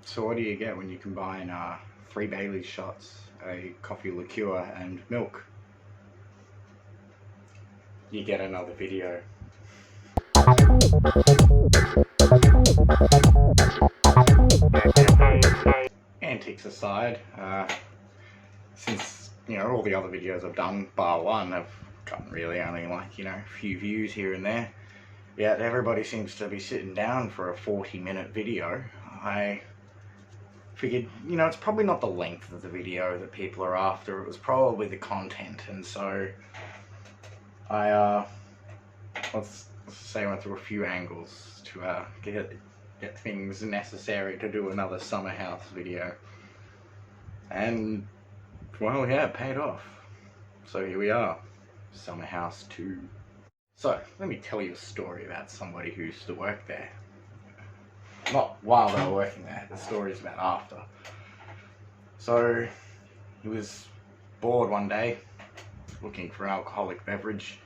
So what do you get when you combine 3 Bailey's shots, a coffee liqueur and milk? You get another video. Antics aside, since all the other videos I've done, bar one, have gotten really only a few views here and there. Yet everybody seems to be sitting down for a 40-minute video. I figured, it's probably not the length of the video that people are after, it was probably the content, and so I, let's say I went through a few angles to get things necessary to do another summer house video. And, well, yeah, it paid off. So here we are, Summer House 2. So, let me tell you a story about somebody who used to work there. Not while they were working there, the story's about after. So, he was bored one day, looking for an alcoholic beverage,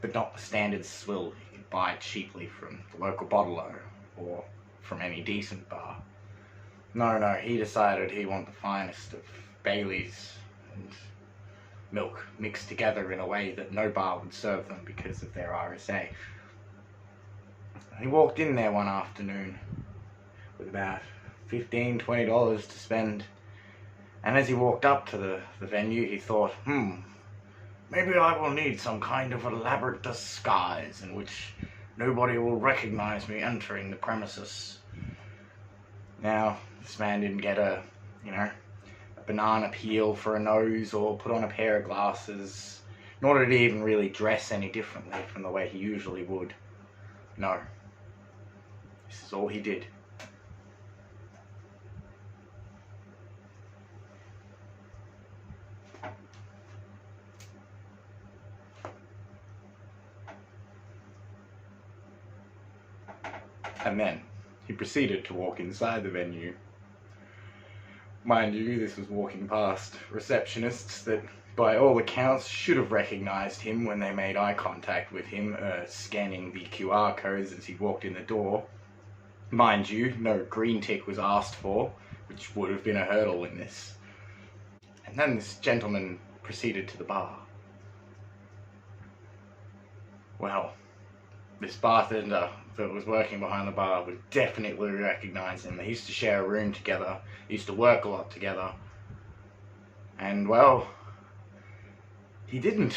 but not the standard swill you could buy cheaply from the local bottler or from any decent bar. No, he decided he wanted the finest of Bailey's and milk mixed together in a way that no bar would serve them because of their RSA. He walked in there one afternoon with about $15, $20 to spend, and as he walked up to the venue he thought, maybe I will need some kind of elaborate disguise in which nobody will recognize me entering the premises. Now, this man didn't get a banana peel for a nose or put on a pair of glasses, nor did he even really dress any differently from the way he usually would. No. This is all he did. And then he proceeded to walk inside the venue. Mind you, this was walking past receptionists that, by all accounts, should have recognized him when they made eye contact with him, scanning the QR codes as he walked in the door. Mind you, no green tick was asked for, which would have been a hurdle in this. And then this gentleman proceeded to the bar. Well, this bartender that was working behind the bar would definitely recognize him. They used to share a room together, they used to work a lot together. And, well, he didn't.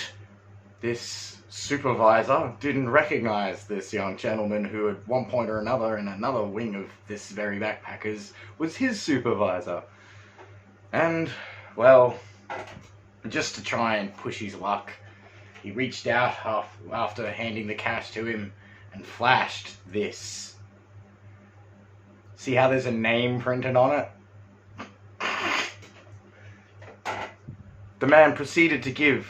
This supervisor didn't recognize this young gentleman who at one point or another in another wing of this very Backpackers was his supervisor. And, well, just to try and push his luck, he reached out after handing the cash to him and flashed this. See how there's a name printed on it? The man proceeded to give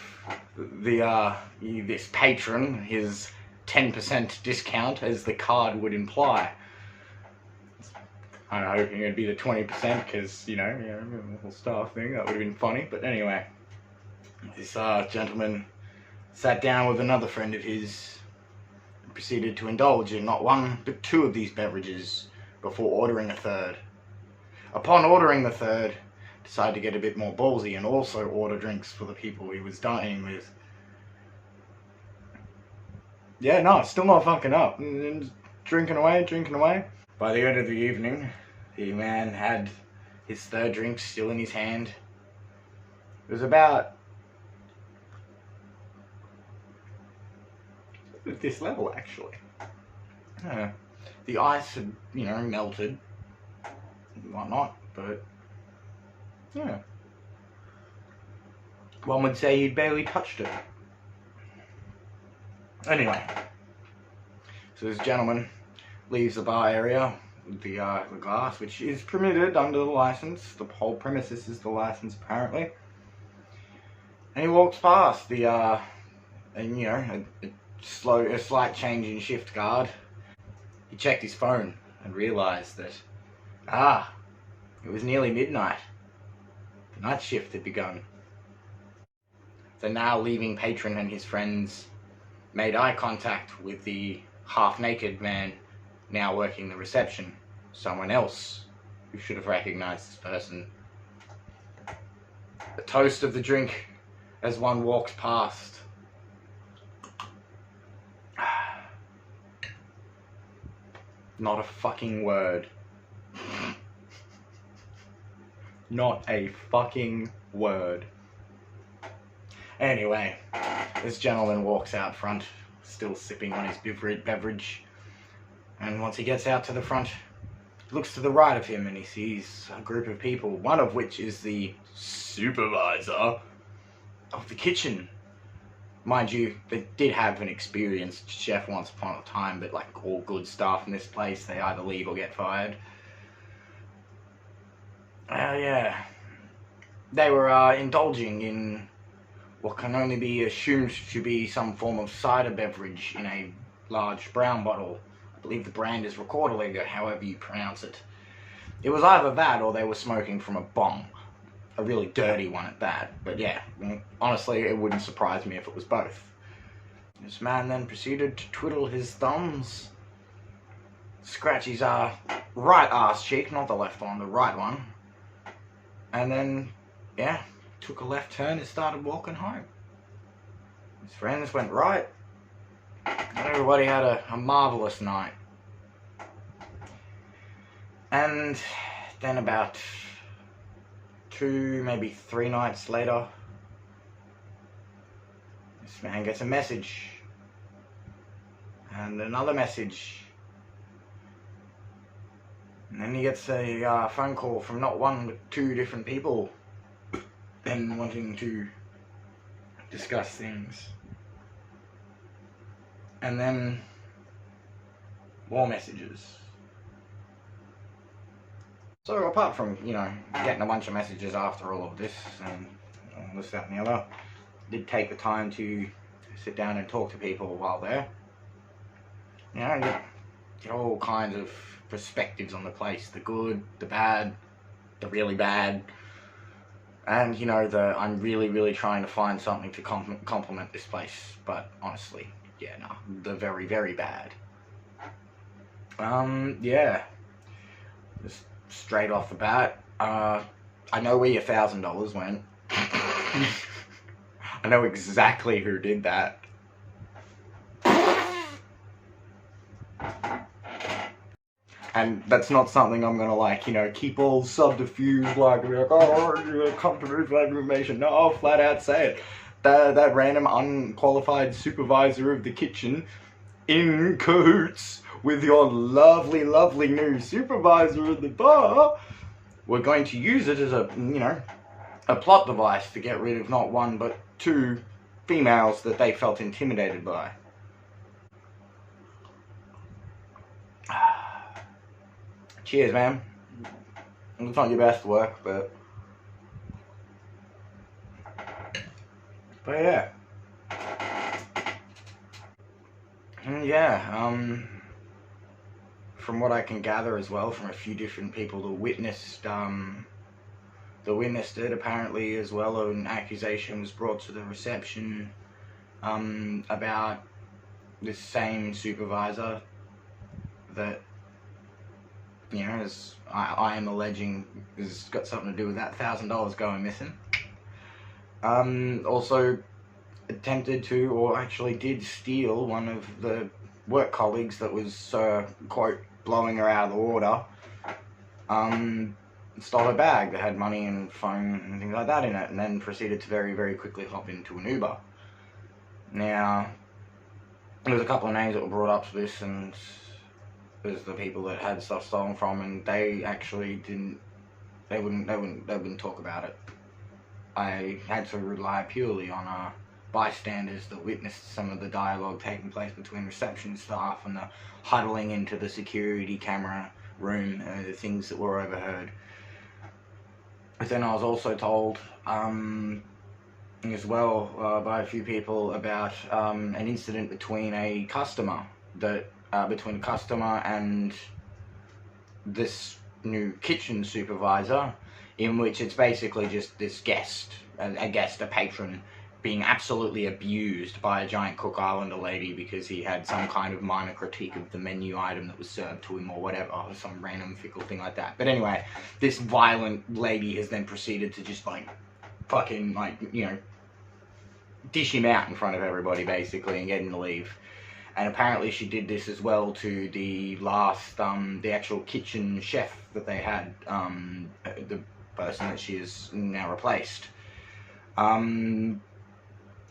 this patron his 10% discount, as the card would imply. I'm hoping it'd be the 20% because, the whole staff thing, that would have been funny. But anyway, this gentleman sat down with another friend of his and proceeded to indulge in not one but 2 of these beverages before ordering a third. Upon ordering the third, decided to get a bit more ballsy and also order drinks for the people he was dining with. Yeah, no, still not fucking up. Drinking away. By the end of the evening, the man had his third drink still in his hand. It was about at this level, actually. The ice had, melted and whatnot, but yeah, one would say he'd barely touched it. Anyway, so this gentleman leaves the bar area with the glass, which is permitted under the license. The whole premises is the license, apparently. And he walks past the a slight change in shift guard. He checked his phone and realized that it was nearly midnight. The night shift had begun. The now leaving patron and his friends made eye contact with the half-naked man now working the reception, someone else You should have recognized this person. The toast of the drink as one walks past. Not a fucking word. Not a fucking word. Anyway, this gentleman walks out front, still sipping on his beverage. And once he gets out to the front, he looks to the right of him and he sees a group of people, one of which is the supervisor of the kitchen. Mind you, they did have an experienced chef once upon a time, but like all good staff in this place, they either leave or get fired. Yeah. They were indulging in what can only be assumed to be some form of cider beverage in a large brown bottle. I believe the brand is Recorderliga, however you pronounce it. It was either that or they were smoking from a bong. A really dirty one at that. But yeah, honestly, it wouldn't surprise me if it was both. This man then proceeded to twiddle his thumbs, scratch his right arse cheek, not the left one, the right one, and then, yeah, took a left turn and started walking home. His friends went right, and everybody had a marvellous night. And then about 2, maybe 3 nights later, this man gets a message, and another message, and then he gets a phone call from not one but 2 different people, then wanting to discuss things, and then more messages. So apart from, you know, getting a bunch of messages after all of this and all this, that and the other, did take the time to sit down and talk to people while there. You know, get all kinds of perspectives on the place. The good, the bad, the really bad. And, you know, I'm really, really trying to find something to compliment this place. But honestly, yeah, no, the very, very bad. Yeah. Just straight off the bat, I know where your $1,000 went. I know exactly who did that. And that's not something I'm gonna, like, you know, keep all subterfuge, like, oh, you come to me for that information. No, I'll flat out say it. That random unqualified supervisor of the kitchen, in cahoots with your lovely, lovely new supervisor at the bar, we're going to use it as a, you know, a plot device to get rid of not 1 but 2 females that they felt intimidated by. Cheers, man. It's not your best work, but yeah. Yeah, from what I can gather as well from a few different people that witnessed it, apparently as well, an accusation was brought to the reception about this same supervisor that, you know, as I am alleging has got something to do with that $1,000 going missing. Also attempted to, or actually did steal one of the work colleagues that was, quote, blowing her out of the water. Stole a bag that had money and phone and things like that in it, and then proceeded to very, very quickly hop into an Uber. Now, there was a couple of names that were brought up for this, and there's the people that had stuff stolen from, and they actually didn't, they wouldn't talk about it. I had to rely purely on bystanders that witnessed some of the dialogue taking place between reception staff and the huddling into the security camera room, the things that were overheard. But then I was also told as well by a few people about an incident between a customer between a customer and this new kitchen supervisor, in which it's basically just this guest, a patron, being absolutely abused by a giant Cook Islander lady because he had some kind of minor critique of the menu item that was served to him or whatever, or some random fickle thing like that. But anyway, this violent lady has then proceeded to just like fucking like, you know, dish him out in front of everybody basically and get him to leave. And apparently she did this as well to the last, the actual kitchen chef that they had, the person that she has now replaced.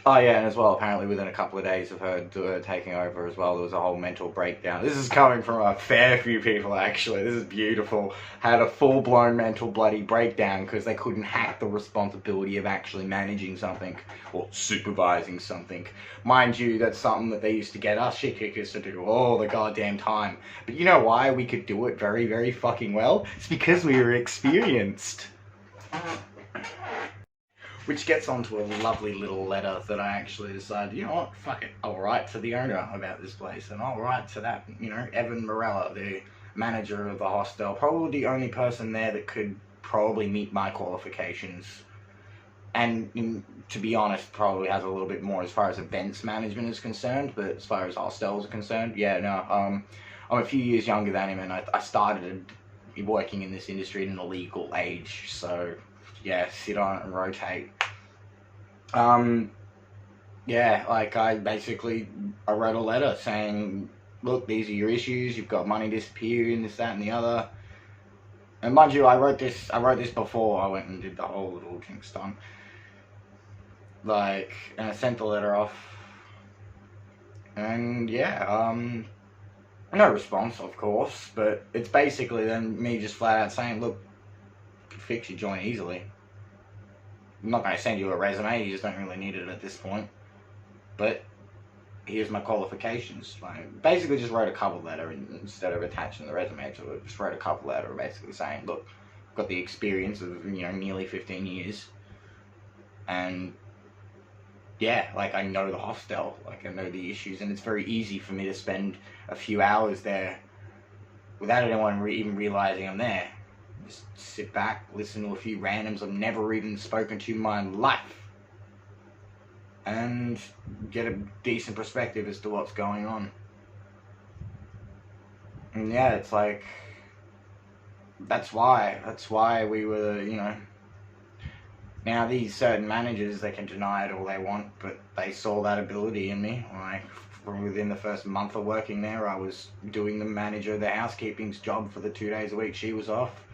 Oh yeah, and as well, apparently within a couple of days of her taking over as well, there was a whole mental breakdown. This is coming from a fair few people, actually. This is beautiful. Had a full-blown mental bloody breakdown because they couldn't hack the responsibility of actually managing something or supervising something. Mind you, that's something that they used to get us shit kickers to do all the goddamn time. But you know why we could do it very, very fucking well? It's because we were experienced. Which gets onto a lovely little letter that I actually decided, you know what, fuck it, I'll write to the owner about this place, and I'll write to that, you know, Evan Morella, the manager of the hostel, probably the only person there that could probably meet my qualifications, and to be honest, probably has a little bit more as far as events management is concerned, but as far as hostels are concerned, yeah, no, I'm a few years younger than him, and I started working in this industry at an illegal age, so yeah, sit on it and rotate. Yeah, like I wrote a letter saying, look, these are your issues, you've got money disappearing, this, that, and the other. And mind you, I wrote this before I went and did the whole little jinx done. Like, and I sent the letter off. And yeah, no response, of course, but it's basically then me just flat out saying, look, you could fix your joint easily. I'm not going to send you a resume, you just don't really need it at this point. But here's my qualifications. Like, basically just wrote a cover letter instead of attaching the resume to it. Just wrote a cover letter basically saying, look, I've got the experience of, you know, nearly 15 years. And yeah, like I know the hostel, like I know the issues, and it's very easy for me to spend a few hours there without anyone even realizing I'm there. Just sit back, listen to a few randoms I've never even spoken to in my life, and get a decent perspective as to what's going on. And yeah, it's like, that's why we were, you know, now these certain managers, they can deny it all they want, but they saw that ability in me. Like, from within the first month of working there, I was doing the manager of the housekeeping's job for the 2 days a week she was off.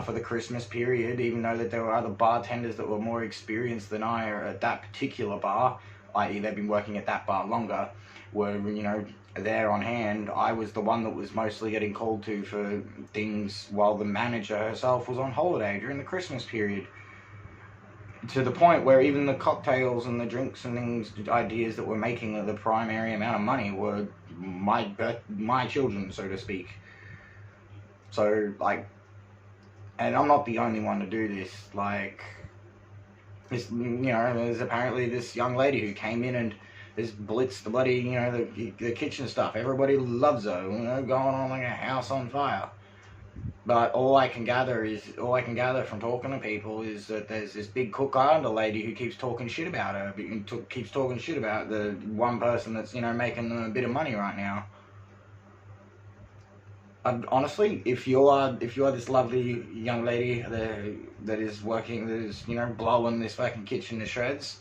For the Christmas period, even though that there were other bartenders that were more experienced than I at that particular bar, i.e. they've been working at that bar longer, were, you know, there on hand, I was the one that was mostly getting called to for things while the manager herself was on holiday during the Christmas period. To the point where even the cocktails and the drinks and things, ideas that were making the primary amount of money were my children, so to speak. So, like, and I'm not the only one to do this. Like, this, you know, there's apparently this young lady who came in and just blitzed the bloody, you know, the kitchen stuff. Everybody loves her, you know, going on like a house on fire. But all I can gather from talking to people is that there's this big Cook Islander lady who keeps talking shit about her, keeps talking shit about the one person that's, you know, making them a bit of money right now. Honestly, if you are this lovely young lady that is working, that is, you know, blowing this fucking kitchen to shreds,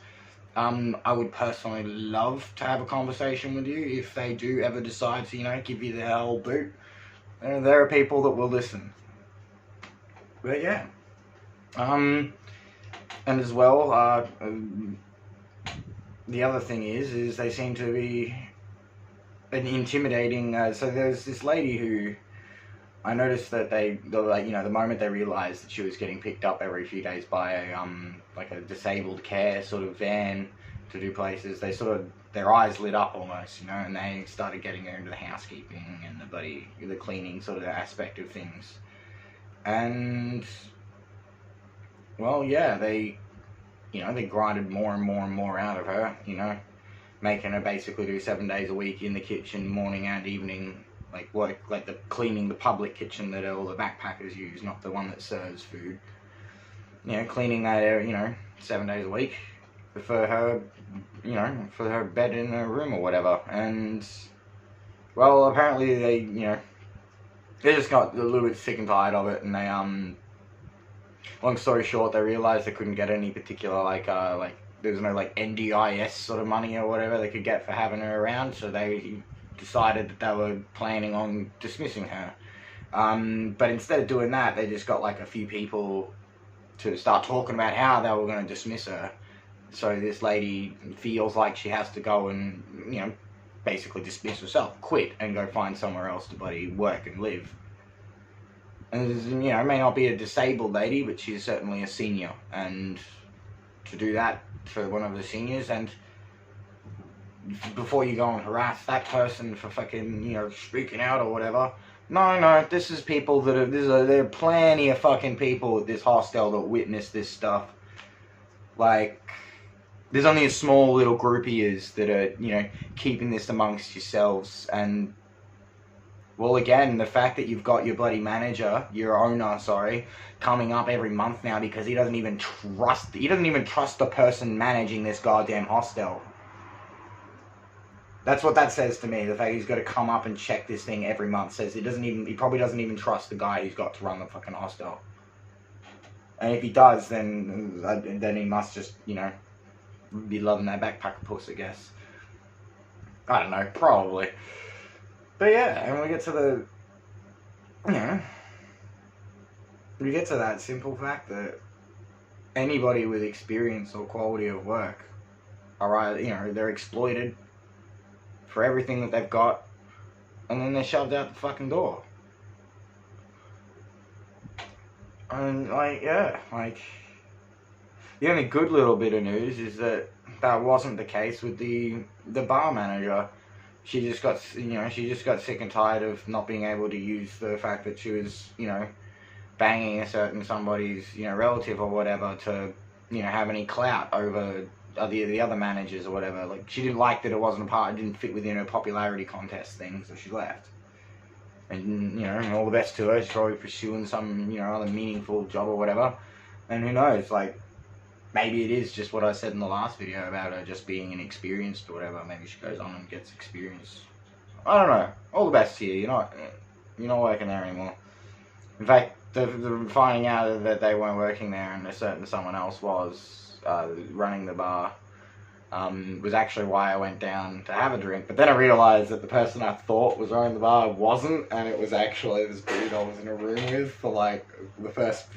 I would personally love to have a conversation with you if they do ever decide to, you know, give you the whole boot. There are people that will listen. But yeah, and as well, the other thing is they seem to be an intimidating. So there's this lady who I noticed that they like, you know, the moment they realised that she was getting picked up every few days by a like a disabled care sort of van to do places, they sort of, their eyes lit up almost, you know, and they started getting her into the housekeeping and the cleaning sort of aspect of things. And well, yeah, they, you know, they grinded more and more and more out of her, you know, making her basically do 7 days a week in the kitchen, morning and evening, like the cleaning the public kitchen that all the backpackers use, not the one that serves food. You know, cleaning that area, you know, 7 days a week. for her, you know, for her bed in her room or whatever. And, well, apparently they just got a little bit sick and tired of it, and they, long story short, they realized they couldn't get any particular, like, there's no, like, NDIS sort of money or whatever they could get for having her around, so they decided that they were planning on dismissing her. But instead of doing that, they just got, like, a few people to start talking about how they were going to dismiss her. So this lady feels like she has to go and, you know, basically dismiss herself, quit, and go find somewhere else to bloody work and live. And, you know, may not be a disabled lady, but she's certainly a senior. And to do that for one of the seniors, and before you go and harass that person for fucking, you know, speaking out or whatever. No, this is people that are, there are plenty of fucking people at this hostel that witness this stuff. Like, there's only a small little group of yous that are, you know, keeping this amongst yourselves. And, well, again, the fact that you've got your bloody manager, your owner, sorry, coming up every month now because he doesn't even trust the person managing this goddamn hostel. That's what that says to me. The fact he's got to come up and check this thing every month says he probably doesn't even trust the guy who's got to run the fucking hostel. And if he does, then he must just, you know, be loving that backpacker puss, I guess. I don't know, probably. But yeah, and we get to the, you know, we get to that simple fact that anybody with experience or quality of work are, you know, they're exploited for everything that they've got, and then they're shoved out the fucking door. And, like, yeah, like, the only good little bit of news is that wasn't the case with the bar manager. She just got sick and tired of not being able to use the fact that she was, you know, banging somebody's, you know, relative or whatever to, you know, have any clout over the other managers or whatever. Like, she didn't like that it didn't fit within her popularity contest thing, so she left. And, you know, all the best to her. She's probably pursuing some, you know, other meaningful job or whatever. And who knows, like, maybe it is just what I said in the last video about her just being inexperienced or whatever. Maybe she goes on and gets experience. I don't know. All the best to you. You're not working there anymore. In fact, the finding out that they weren't working there and someone else was running the bar was actually why I went down to have a drink. But then I realised that the person I thought was running the bar wasn't, and it was actually this dude I was in a room with for like the first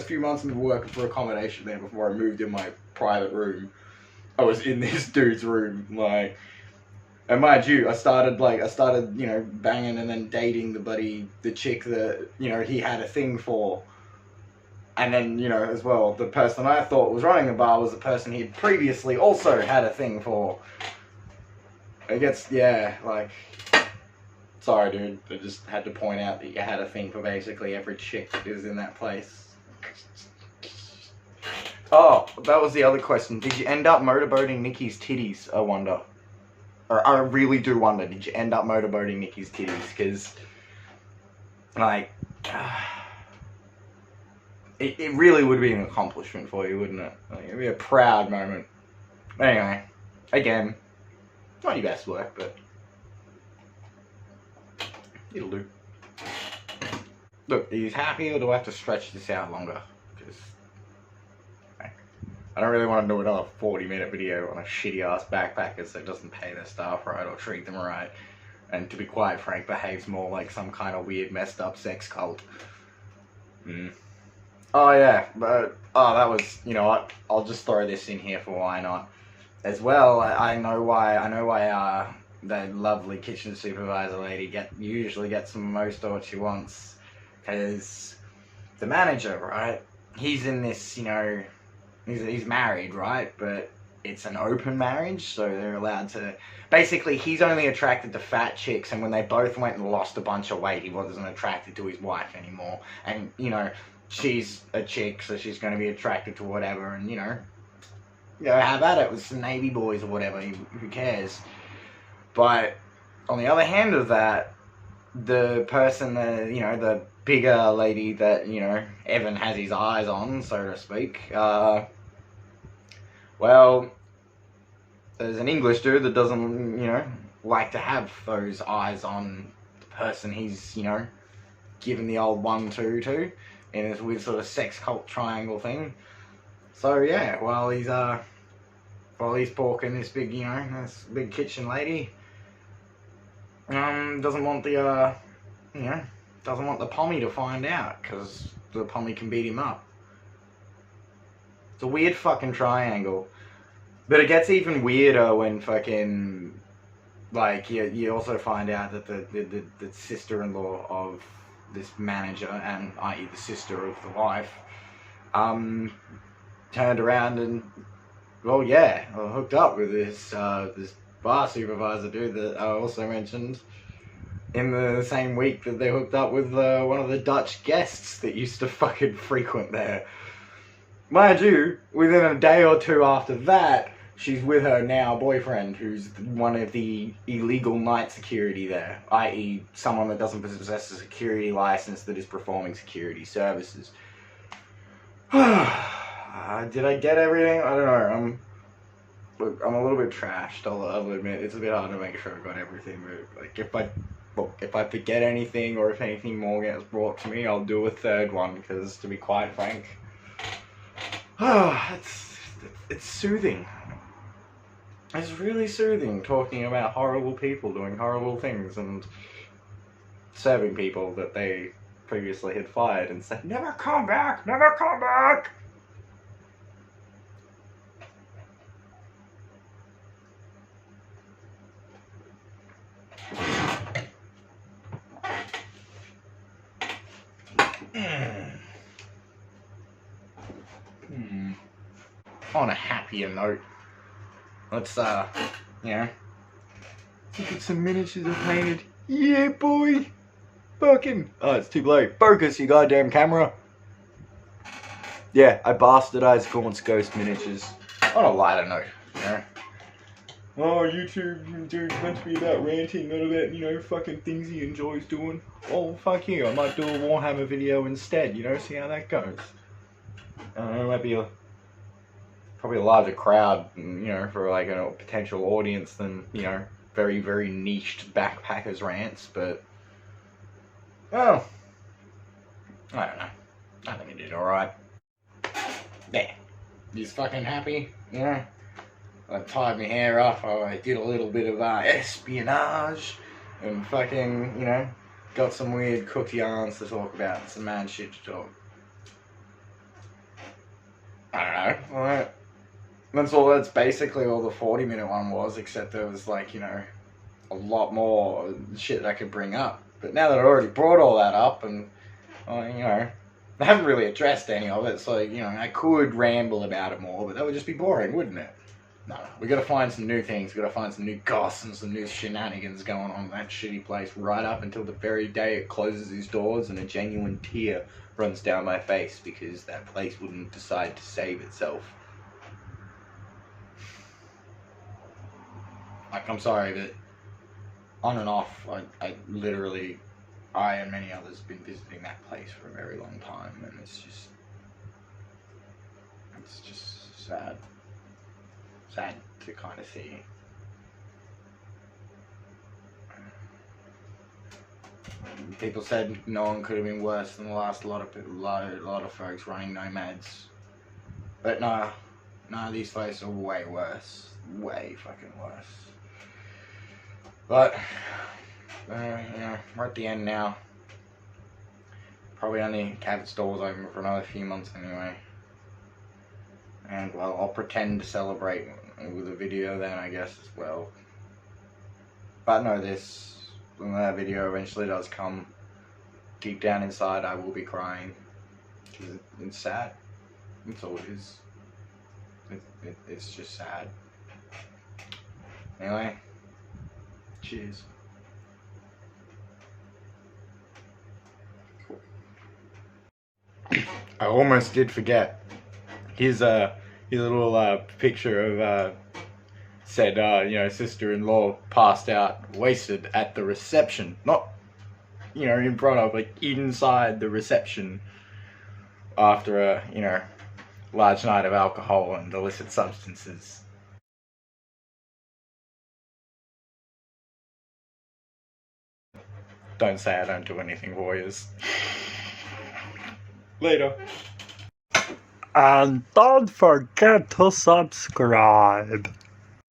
few months of working for accommodation there before I moved in my private room. I was in this dude's room, like, and mind you, I started, you know, banging and then dating the chick that, you know, he had a thing for. And then, you know, as well, the person I thought was running the bar was the person he'd previously also had a thing for. It gets, yeah, like, sorry dude, I just had to point out that you had a thing for basically every chick that is in that place. Oh, that was the other question. Did you end up motorboating Nikki's titties, I wonder? Or I really do wonder, did you end up motorboating Nikki's titties? Because, like, it really would be an accomplishment for you, wouldn't it? Like, it'd be a proud moment. But anyway, again, not your best work, but it'll do. Look, are you happy, or do I have to stretch this out longer? Because I don't really want to do another 40-minute video on a shitty-ass backpacker that doesn't pay their staff right or treat them right. And to be quite frank, behaves more like some kind of weird, messed up sex cult. Oh yeah, but, that was, you know what, I'll just throw this in here for why not. As well, I know why the lovely kitchen supervisor lady usually gets most of what she wants. Because the manager, right, he's in this, you know, he's married, right, but it's an open marriage, so they're allowed to, basically, he's only attracted to fat chicks, and when they both went and lost a bunch of weight, he wasn't attracted to his wife anymore. And, you know, she's a chick, so she's going to be attracted to whatever, and, you know, have at it with some Navy boys or whatever, who cares? But, on the other hand of that, the person that, you know, the bigger lady that, you know, Evan has his eyes on, so to speak, well, there's an English dude that doesn't, you know, like to have those eyes on the person he's, you know, given the old 1-2 to in this weird sort of sex cult triangle thing. So yeah, while he's porking this big, you know, this big kitchen lady, doesn't want the, you know, doesn't want the pommy to find out, because the pommy can beat him up. It's a weird fucking triangle. But it gets even weirder when fucking, like, you also find out that the sister-in-law of this manager, and i.e. the sister of the wife, turned around and, well, yeah, hooked up with this this bar supervisor dude that I also mentioned in the same week that they hooked up with one of the Dutch guests that used to fucking frequent there. Mind you, within a day or two after that, she's with her now boyfriend, who's one of the illegal night security there, i.e. someone that doesn't possess a security license that is performing security services. Did I get everything? I don't know. I'm a little bit trashed, I'll admit. It's a bit hard to make sure I got everything, but like if I forget anything or if anything more gets brought to me, I'll do a third one, because to be quite frank, it's soothing. It's really soothing talking about horrible people doing horrible things and serving people that they previously had fired and said, never come back, never come back! On a happier note, let's, you know, look at some miniatures I painted. Yeah, boy! Fucking, oh, it's too low. Focus, you goddamn camera! Yeah, I bastardized Gaunt's Ghost miniatures. On a lighter note, you know. Oh, YouTube, dude's meant to be about ranting, not about, you know, fucking things he enjoys doing. Oh, fuck you, I might do a Warhammer video instead, you know, see how that goes. I don't know, it might be probably a larger crowd, you know, for like a potential audience than, you know, very, very niched backpackers rants, but, well, I don't know. I think it did alright. There. He's fucking happy, you know? I tied my hair up, I did a little bit of espionage, and fucking, you know, got some weird cooked yarns to talk about, some mad shit to talk. I don't know, alright. That's basically all the 40-minute one was, except there was, like, you know, a lot more shit that I could bring up. But now that I already brought all that up, and, well, you know, I haven't really addressed any of it, so, you know, I could ramble about it more, but that would just be boring, wouldn't it? No, we gotta find some new things, we gotta find some new goss and some new shenanigans going on in that shitty place right up until the very day it closes its doors and a genuine tear runs down my face because that place wouldn't decide to save itself. Like, I'm sorry, but on and off, I literally, I and many others have been visiting that place for a very long time, and it's just sad. Sad to kind of see. People said no one could have been worse than the last lot of folks running Nomads, but no, these folks are way worse, way fucking worse. But you know, we're at the end now. Probably only kept its doors open for another few months anyway. And, well, I'll pretend to celebrate with a video then, I guess, as well. But know this, when that video eventually does come, deep down inside I will be crying. Because it's sad. That's all it is. It's just sad. Anyway, cheers. I almost did forget. Here's a little picture of said you know, sister-in-law passed out, wasted at the reception, not, you know, in front of, like inside the reception after a, you know, large night of alcohol and illicit substances. Don't say I don't do anything for yous. Later. And don't forget to subscribe.